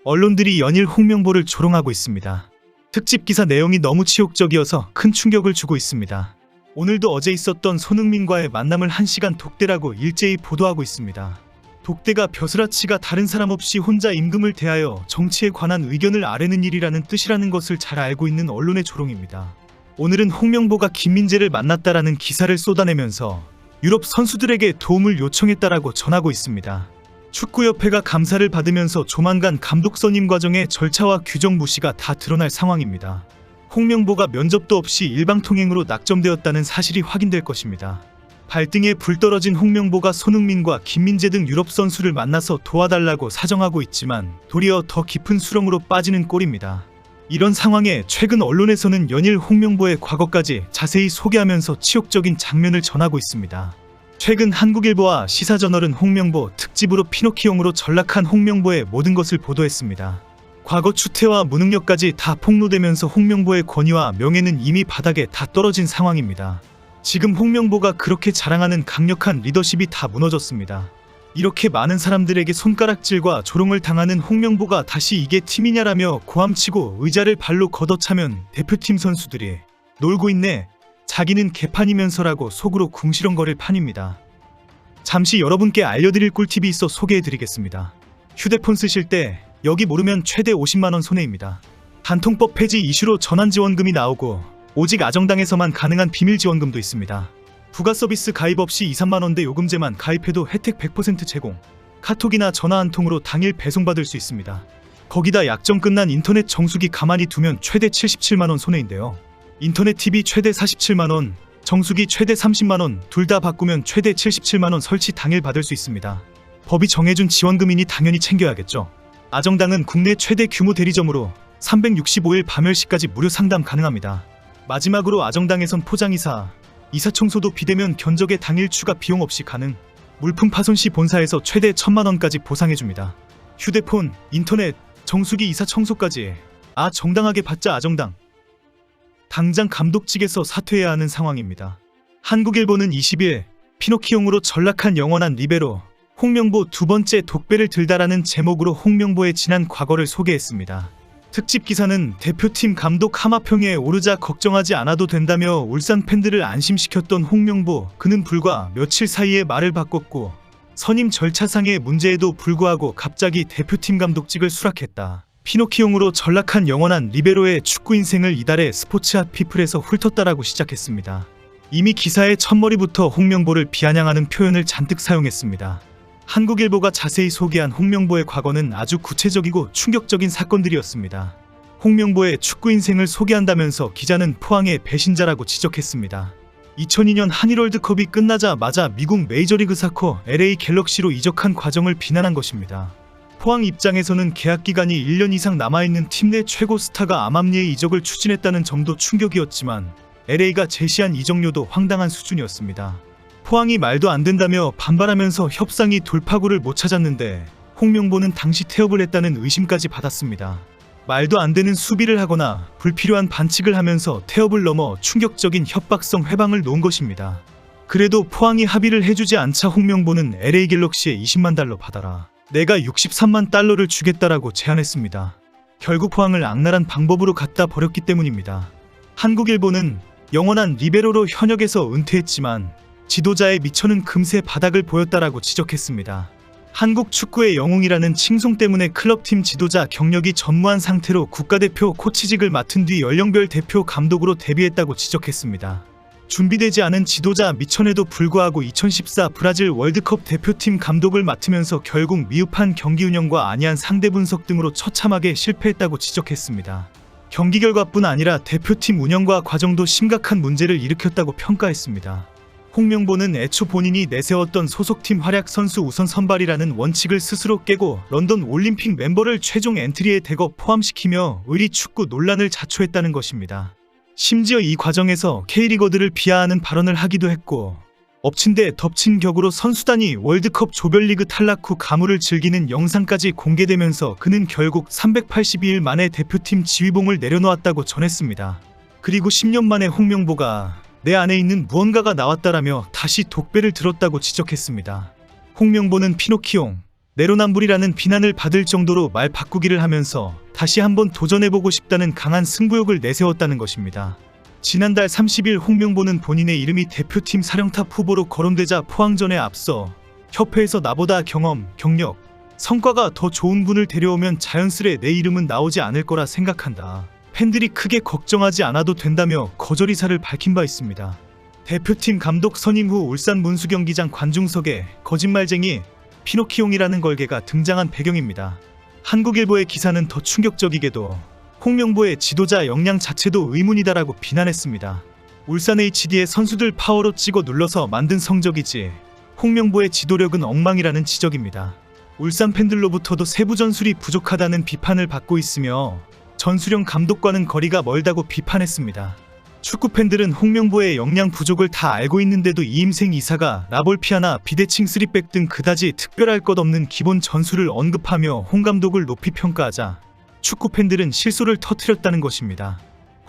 언론들이 연일 홍명보를 조롱하고 있습니다. 특집 기사 내용이 너무 치욕적이어서 큰 충격을 주고 있습니다. 오늘도 어제 있었던 손흥민과의 만남을 1시간 독대라고 일제히 보도하고 있습니다. 독대가 벼슬아치가 다른 사람 없이 혼자 임금을 대하여 정치에 관한 의견을 아뢰는 일이라는 뜻이라는 것을 잘 알고 있는 언론의 조롱입니다. 오늘은 홍명보가 김민재를 만났다라는 기사를 쏟아내면서 유럽 선수들에게 도움을 요청했다라고 전하고 있습니다. 축구협회가 감사를 받으면서 조만간 감독 선임 과정의 절차와 규정 무시가 다 드러날 상황입니다. 홍명보가 면접도 없이 일방통행으로 낙점되었다는 사실이 확인될 것입니다. 발등에 불 떨어진 홍명보가 손흥민과 김민재 등 유럽 선수를 만나서 도와달라고 사정하고 있지만 도리어 더 깊은 수렁으로 빠지는 꼴입니다. 이런 상황에 최근 언론에서는 연일 홍명보의 과거까지 자세히 소개하면서 치욕적인 장면을 전하고 있습니다. 최근 한국일보와 시사저널은 홍명보 특집으로 피노키옹으로 전락한 홍명보의 모든 것을 보도했습니다. 과거 추태와 무능력까지 다 폭로되면서 홍명보의 권위와 명예는 이미 바닥에 다 떨어진 상황입니다. 지금 홍명보가 그렇게 자랑하는 강력한 리더십이 다 무너졌습니다. 이렇게 많은 사람들에게 손가락질과 조롱을 당하는 홍명보가 다시 이게 팀이냐라며 고함치고 의자를 발로 걷어차면 대표팀 선수들이 놀고 있네, 자기는 개판이면서라고 속으로 궁시렁거릴 판입니다. 잠시 여러분께 알려드릴 꿀팁이 있어 소개해드리겠습니다. 휴대폰 쓰실 때 여기 모르면 최대 50만원 손해입니다. 단통법 폐지 이슈로 전환지원금이 나오고 오직 아정당에서만 가능한 비밀지원금도 있습니다. 부가서비스 가입 없이 2, 3만원대 요금제만 가입해도 혜택 100% 제공, 카톡이나 전화 한 통으로 당일 배송받을 수 있습니다. 거기다 약정 끝난 인터넷 정수기 가만히 두면 최대 77만원 손해인데요. 인터넷 TV 최대 47만원, 정수기 최대 30만원, 둘 다 바꾸면 최대 77만원 설치 당일 받을 수 있습니다. 법이 정해준 지원금이니 당연히 챙겨야겠죠. 아정당은 국내 최대 규모 대리점으로 365일 밤10시까지 무료 상담 가능합니다. 마지막으로 아정당에선 포장이사, 이사청소도 비대면 견적에 당일 추가 비용 없이 가능, 물품 파손 시 본사에서 최대 1000만원까지 보상해줍니다. 휴대폰, 인터넷, 정수기 이사청소까지 정당하게 받자 아정당. 당장 감독직에서 사퇴해야 하는 상황입니다. 한국일보는 20일 피노키옹으로 전락한 영원한 리베로 홍명보 두 번째 독배를 들다라는 제목으로 홍명보의 지난 과거를 소개했습니다. 특집 기사는 대표팀 감독 하마평에 오르자 걱정하지 않아도 된다며 울산 팬들을 안심시켰던 홍명보, 그는 불과 며칠 사이에 말을 바꿨고 선임 절차상의 문제에도 불구하고 갑자기 대표팀 감독직을 수락했다. 피노키옹으로 전락한 영원한 리베로의 축구 인생을 이달의 스포츠핫 피플에서 훑었다라고 시작했습니다. 이미 기사의 첫머리부터 홍명보를 비아냥하는 표현을 잔뜩 사용했습니다. 한국일보가 자세히 소개한 홍명보의 과거는 아주 구체적이고 충격적인 사건들이었습니다. 홍명보의 축구 인생을 소개한다면서 기자는 포항의 배신자라고 지적했습니다. 2002년 한일 월드컵이 끝나자마자 미국 메이저리그 사커 LA 갤럭시로 이적한 과정을 비난한 것입니다. 포항 입장에서는 계약 기간이 1년 이상 남아있는 팀 내 최고 스타가 암암리의 이적을 추진했다는 점도 충격이었지만 LA가 제시한 이적료도 황당한 수준이었습니다. 포항이 말도 안 된다며 반발하면서 협상이 돌파구를 못 찾았는데 홍명보는 당시 태업을 했다는 의심까지 받았습니다. 말도 안 되는 수비를 하거나 불필요한 반칙을 하면서 태업을 넘어 충격적인 협박성 회방을 놓은 것입니다. 그래도 포항이 합의를 해주지 않자 홍명보는 LA 갤럭시에 20만 달러 받아라, 내가 63만 달러를 주겠다라고 제안했습니다. 결국 포항을 악랄한 방법으로 갖다 버렸기 때문입니다. 한국일보는 영원한 리베로로 현역에서 은퇴했지만 지도자의 미천은 금세 바닥을 보였다라고 지적했습니다. 한국 축구의 영웅이라는 칭송 때문에 클럽팀 지도자 경력이 전무한 상태로 국가대표 코치직을 맡은 뒤 연령별 대표 감독으로 데뷔했다고 지적했습니다. 준비되지 않은 지도자 미천에도 불구하고 2014 브라질 월드컵 대표팀 감독을 맡으면서 결국 미흡한 경기 운영과 안이한 상대 분석 등으로 처참하게 실패했다고 지적했습니다. 경기 결과뿐 아니라 대표팀 운영과 과정도 심각한 문제를 일으켰다고 평가했습니다. 홍명보는 애초 본인이 내세웠던 소속팀 활약 선수 우선 선발이라는 원칙을 스스로 깨고 런던 올림픽 멤버를 최종 엔트리에 대거 포함시키며 의리 축구 논란을 자초했다는 것입니다. 심지어 이 과정에서 K리거들을 비하하는 발언을 하기도 했고 엎친 데 덮친 격으로 선수단이 월드컵 조별리그 탈락 후 가물을 즐기는 영상까지 공개되면서 그는 결국 382일 만에 대표팀 지휘봉을 내려놓았다고 전했습니다. 그리고 10년 만에 홍명보가 내 안에 있는 무언가가 나왔다라며 다시 독배를 들었다고 지적했습니다. 홍명보는 피노키옹, 내로남불이라는 비난을 받을 정도로 말 바꾸기를 하면서 다시 한번 도전해보고 싶다는 강한 승부욕을 내세웠다는 것입니다. 지난달 30일 홍명보는 본인의 이름이 대표팀 사령탑 후보로 거론되자 포항전에 앞서 협회에서 나보다 경험, 경력, 성과가 더 좋은 분을 데려오면 자연스레 내 이름은 나오지 않을 거라 생각한다. 팬들이 크게 걱정하지 않아도 된다며 거절 의사를 밝힌 바 있습니다. 대표팀 감독 선임 후 울산 문수경기장 관중석에 거짓말쟁이 피노키옹이라는 걸개가 등장한 배경입니다. 한국일보의 기사는 더 충격적이게도 홍명보의 지도자 역량 자체도 의문이다라고 비난했습니다. 울산 HD의 선수들 파워로 찍어 눌러서 만든 성적이지 홍명보의 지도력은 엉망이라는 지적입니다. 울산 팬들로부터도 세부 전술이 부족하다는 비판을 받고 있으며 전술형 감독과는 거리가 멀다고 비판했습니다. 축구 팬들은 홍명보의 역량 부족을 다 알고 있는데도 이임생 이사가 라볼피아나 비대칭 3백 등 그다지 특별할 것 없는 기본 전술을 언급하며 홍 감독을 높이 평가하자 축구 팬들은 실소를 터뜨렸다는 것입니다.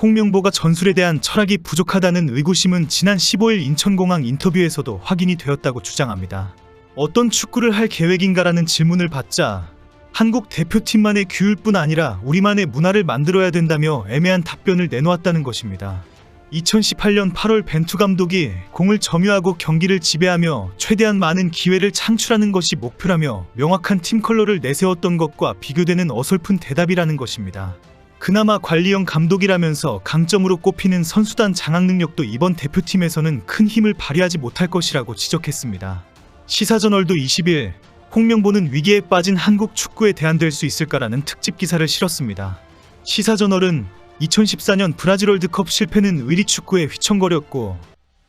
홍명보가 전술에 대한 철학이 부족하다는 의구심은 지난 15일 인천공항 인터뷰에서도 확인이 되었다고 주장합니다. 어떤 축구를 할 계획인가라는 질문을 받자 한국 대표팀만의 규율뿐 아니라 우리만의 문화를 만들어야 된다며 애매한 답변을 내놓았다는 것입니다. 2018년 8월 벤투 감독이 공을 점유하고 경기를 지배하며 최대한 많은 기회를 창출하는 것이 목표라며 명확한 팀 컬러를 내세웠던 것과 비교되는 어설픈 대답이라는 것입니다. 그나마 관리형 감독이라면서 강점으로 꼽히는 선수단 장악 능력도 이번 대표팀에서는 큰 힘을 발휘하지 못할 것이라고 지적했습니다. 시사저널도 20일 홍명보는 위기에 빠진 한국 축구에 대안될 수 있을까라는 특집 기사를 실었습니다. 시사저널은 2014년 브라질 월드컵 실패는 의리축구에 휘청거렸고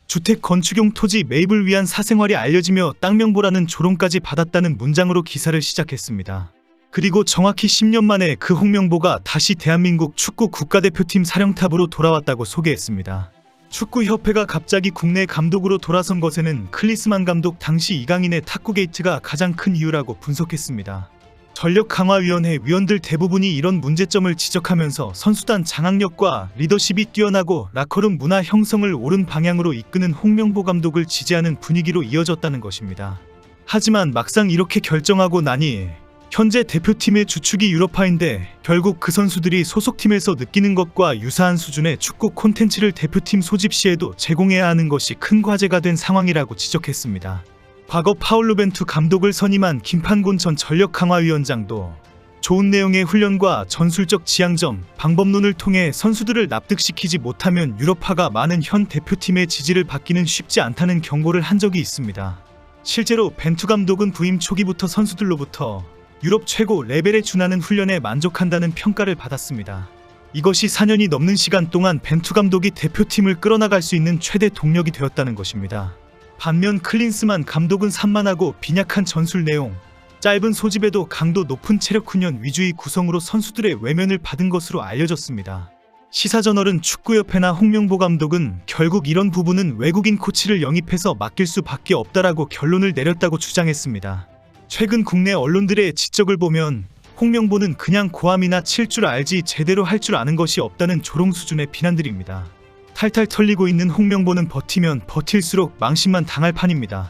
주택 건축용 토지 매입을 위한 사생활이 알려지며 땅명보라는 조롱까지 받았다는 문장으로 기사를 시작했습니다. 그리고 정확히 10년 만에 그 홍명보가 다시 대한민국 축구 국가대표팀 사령탑으로 돌아왔다고 소개했습니다. 축구협회가 갑자기 국내 감독으로 돌아선 것에는 클리스만 감독 당시 이강인의 탁구 게이트가 가장 큰 이유라고 분석했습니다. 전력강화위원회 위원들 대부분이 이런 문제점을 지적하면서 선수단 장악력과 리더십이 뛰어나고 라커룸 문화 형성을 옳은 방향으로 이끄는 홍명보 감독을 지지하는 분위기로 이어졌다는 것입니다. 하지만 막상 이렇게 결정하고 나니 현재 대표팀의 주축이 유럽파인데 결국 그 선수들이 소속팀에서 느끼는 것과 유사한 수준의 축구 콘텐츠를 대표팀 소집 시에도 제공해야 하는 것이 큰 과제가 된 상황이라고 지적했습니다. 과거 파울로 벤투 감독을 선임한 김판곤 전 전력강화위원장도 좋은 내용의 훈련과 전술적 지향점, 방법론을 통해 선수들을 납득시키지 못하면 유럽파가 많은 현 대표팀의 지지를 받기는 쉽지 않다는 경고를 한 적이 있습니다. 실제로 벤투 감독은 부임 초기부터 선수들로부터 유럽 최고 레벨에 준하는 훈련에 만족한다는 평가를 받았습니다. 이것이 4년이 넘는 시간 동안 벤투 감독이 대표팀을 끌어나갈 수 있는 최대 동력이 되었다는 것입니다. 반면 클린스만 감독은 산만하고 빈약한 전술 내용, 짧은 소집에도 강도 높은 체력 훈련 위주의 구성으로 선수들의 외면을 받은 것으로 알려졌습니다. 시사저널은 축구협회나 홍명보 감독은 결국 이런 부분은 외국인 코치를 영입해서 맡길 수밖에 없다라고 결론을 내렸다고 주장했습니다. 최근 국내 언론들의 지적을 보면 홍명보는 그냥 고함이나 칠 줄 알지 제대로 할 줄 아는 것이 없다는 조롱 수준의 비난들입니다. 탈탈 털리고 있는 홍명보는 버티면 버틸수록 망신만 당할 판입니다.